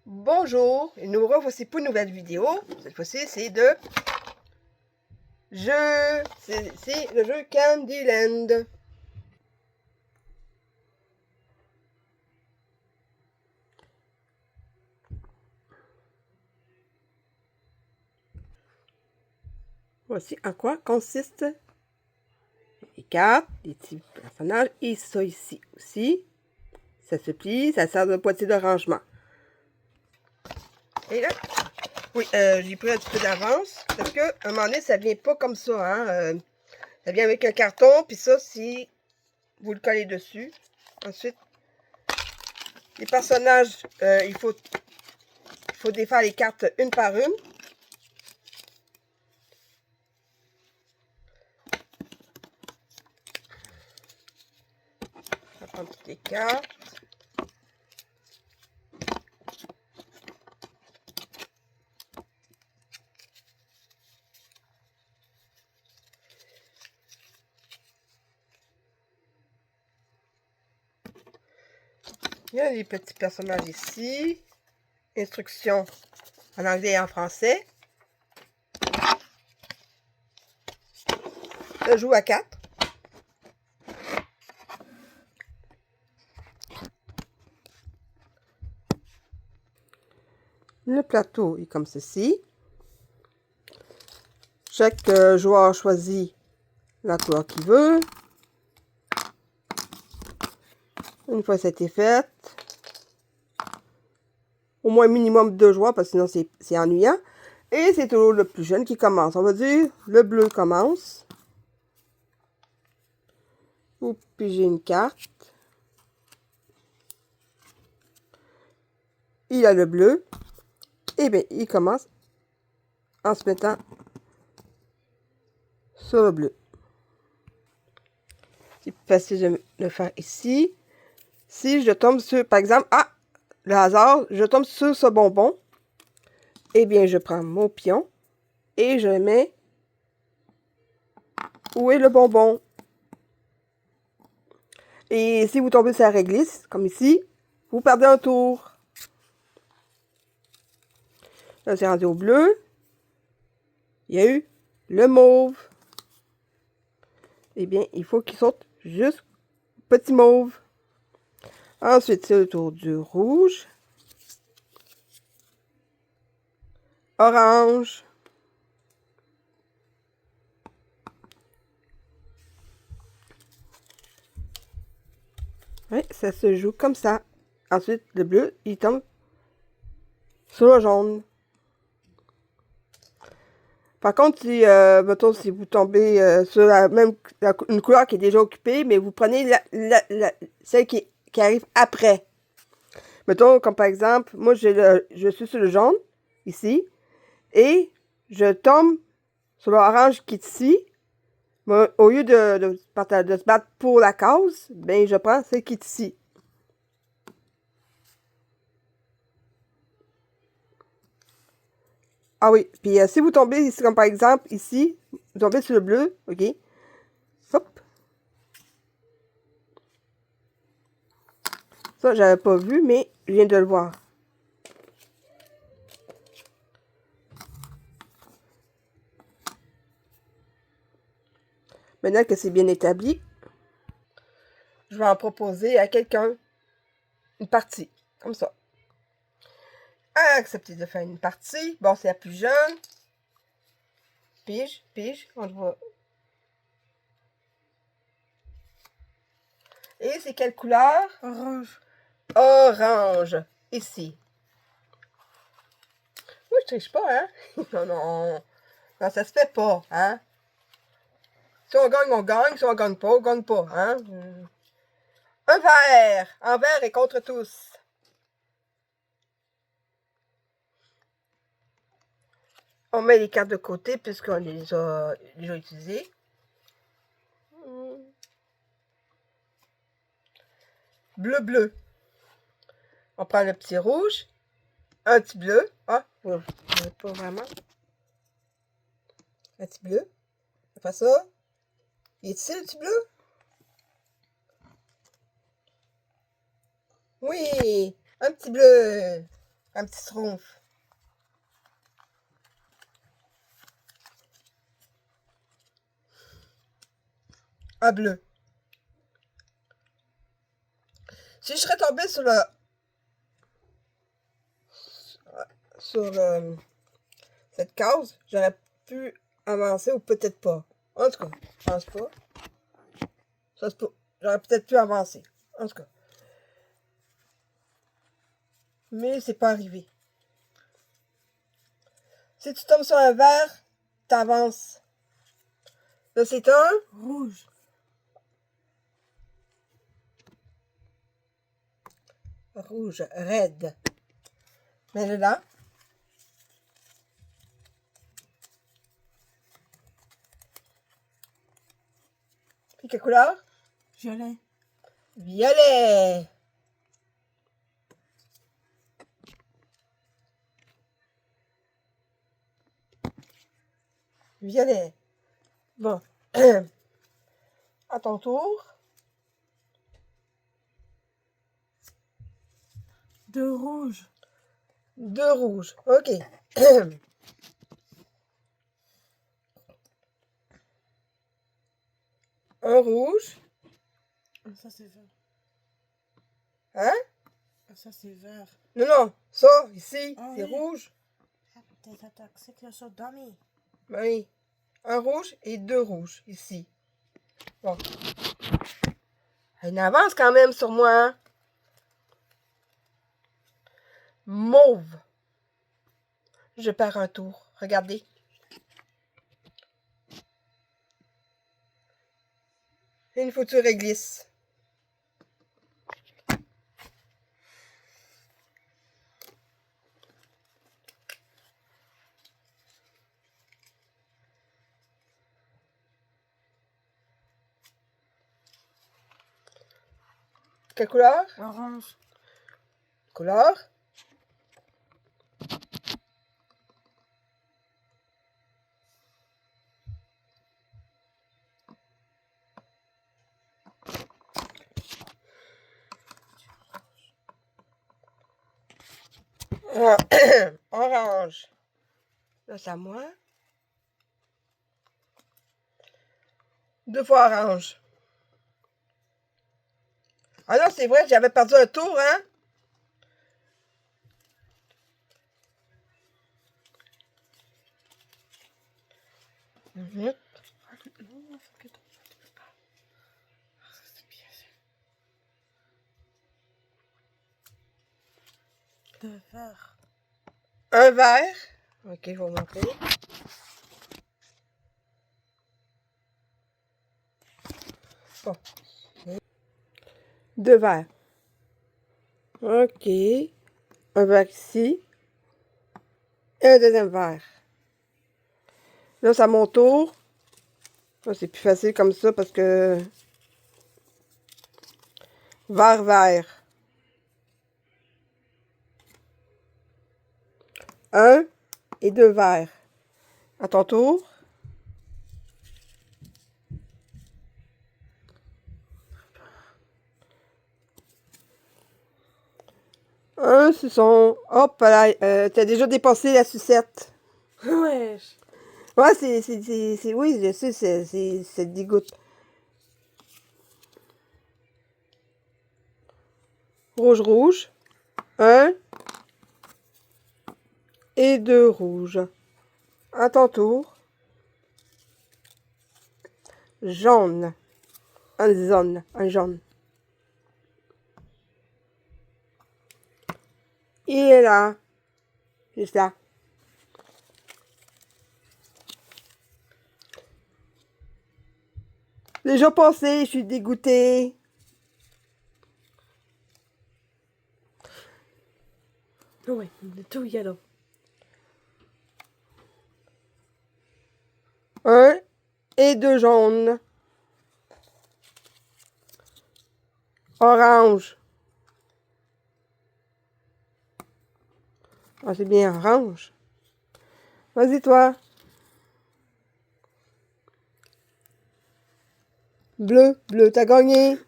Bonjour, et nous revoici pour une nouvelle vidéo. Cette fois-ci, c'est de jeu. C'est le jeu Candyland. Voici en quoi consiste les cartes, les petits personnages et ça ici aussi. Ça se plie, ça sert de boîtier de rangement. Et là, oui, j'ai pris un petit peu d'avance parce que à un moment donné, ça vient pas comme ça, hein. Ça vient avec un carton, puis ça, si vous le collez dessus. Ensuite, les personnages, il faut défaire les cartes une par une. On va prendre toutes les cartes. Il y a les petits personnages ici. Instructions en anglais et en français. Ça joue à 4. Le plateau est comme ceci. Chaque joueur choisit la couleur qu'il veut. Une fois ça a été fait, au moins minimum 2 joueurs parce que sinon c'est ennuyant. Et c'est toujours le plus jeune qui commence. On va dire le bleu commence. Vous pigez une carte. Il a le bleu. Et bien, il commence en se mettant sur le bleu. C'est plus facile de le faire ici. Si je tombe sur, par exemple, le hasard, je tombe sur ce bonbon, eh bien, je prends mon pion et je mets où est le bonbon. Et si vous tombez sur la réglisse, comme ici, vous perdez un tour. Là, c'est rendu au bleu. Il y a eu le mauve. Eh bien, il faut qu'il saute juste petit mauve. Ensuite, c'est le tour du rouge. Orange. Oui, ça se joue comme ça. Ensuite, le bleu, il tombe sur le jaune. Par contre, si, mettons, si vous tombez sur une couleur qui est déjà occupée, mais vous prenez celle qui arrive après. Mettons, comme par exemple, moi, je suis sur le jaune, ici, et je tombe sur l'orange qui est ici. Mais au lieu de se battre pour la cause, ben, je prends celle qui est ici. Ah oui, puis si vous tombez ici, comme par exemple, ici, vous tombez sur le bleu, ok, hop. Ça, j'avais pas vu, mais je viens de le voir. Maintenant que c'est bien établi, je vais en proposer à quelqu'un une partie, comme ça. Accepter de faire une partie. Bon, c'est la plus jeune. Pige, on le voit. Et c'est quelle couleur? Orange. Orange. Ici. Oui, je triche pas, hein? Non, non. Non, ça se fait pas, hein? Si on gagne, on gagne. Si on gagne pas, on gagne pas, hein? Un vert. Un vert et contre tous. On met les cartes de côté puisqu'on les a déjà utilisées. Bleu, bleu. On prend le petit rouge. Un petit bleu. Ah, pas vraiment. Un petit bleu. Après ça. Il est ici le petit bleu? Oui. Un petit bleu. Un petit schtroumpf. Un bleu. Si je serais tombée sur cette case, j'aurais pu avancer ou peut-être pas. En tout cas, je pense pas. Ça se peut. J'aurais peut-être pu avancer. En tout cas. Mais c'est pas arrivé. Si tu tombes sur un vert, t'avances. Là, c'est un Rouge. rouge, raide. Mets-le là. Puis quelle couleur? Violet. Violet. Violet. Bon. À ton tour. Deux rouges. Deux rouges. OK. Un rouge. Ça, c'est vert. Hein? Ça, c'est vert. Non, non. Ça, ici, Ah c'est oui. rouge. T'es toxique, là, sur dummy. Oui. Un rouge et deux rouges, ici. Bon. Elle avance quand même sur moi, hein? Mauve. Je perds un tour. Regardez. Une future réglisse. Quelle couleur? Orange. Couleur? Orange. Là, c'est à moi. Deux fois orange. Ah non, c'est vrai, j'avais perdu un tour, hein? Mhm. Deux verts. Un vert. Ok, je vais vous montrer. Bon. Deux verres. Ok. Un verre ici. Et un deuxième verre. Là, c'est à mon tour. Là, c'est plus facile comme ça parce que... Vert, vert. Un et deux verres. À ton tour. Un, ce sont... Hop là, t'as déjà dépassé la sucette. Wesh. Ouais, oui, je sais, c'est dégoûte. Rouge, rouge. Un et deux rouges. À ton tour. Jaune. Un jaune. Il est là. Juste là. Déjà passé, je suis dégoûtée. Oh ouais, tout yellow. Un et deux jaunes. Orange. Ah, c'est bien orange. Vas-y, toi. Bleu, bleu, t'as gagné. Vous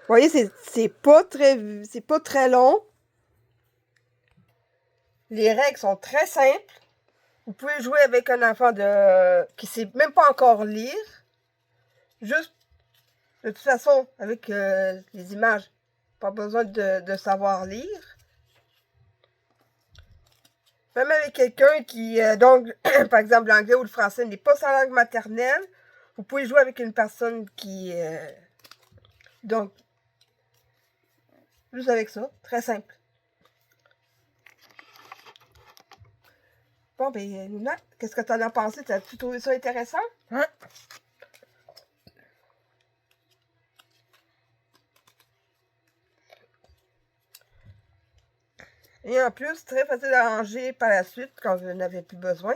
voyez, c'est pas très long. Les règles sont très simples. Vous pouvez jouer avec un enfant qui ne sait même pas encore lire. Juste, de toute façon, avec les images, pas besoin de savoir lire. Même avec quelqu'un qui, donc, par exemple, l'anglais ou le français n'est pas sa langue maternelle, vous pouvez jouer avec une personne qui, donc, juste avec ça, très simple. Bon, ben, Luna, qu'est-ce que tu en as pensé? As-tu trouvé ça intéressant? Hein? Et en plus, très facile à ranger par la suite quand vous n'avez plus besoin.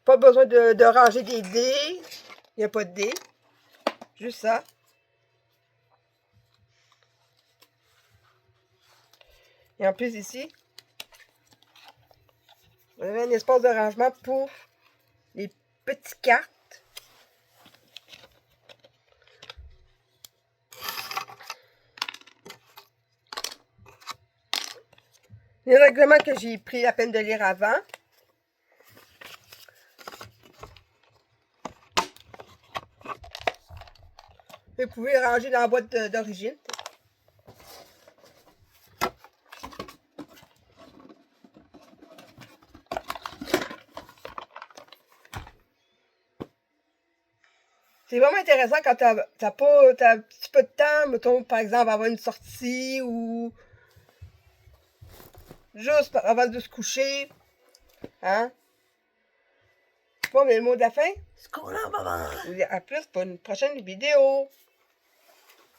Pas besoin de ranger des dés. Il n'y a pas de dés. Juste ça. Et en plus ici, vous avez un espace de rangement pour les petites cartes. Les règlements que j'ai pris la peine de lire avant. Vous pouvez ranger dans la boîte d'origine. C'est vraiment intéressant quand t'as un petit peu de temps, mettons par exemple avoir une sortie ou juste avant de se coucher. Hein? Bon, mais le mot de la fin? Scola, maman! À plus pour une prochaine vidéo.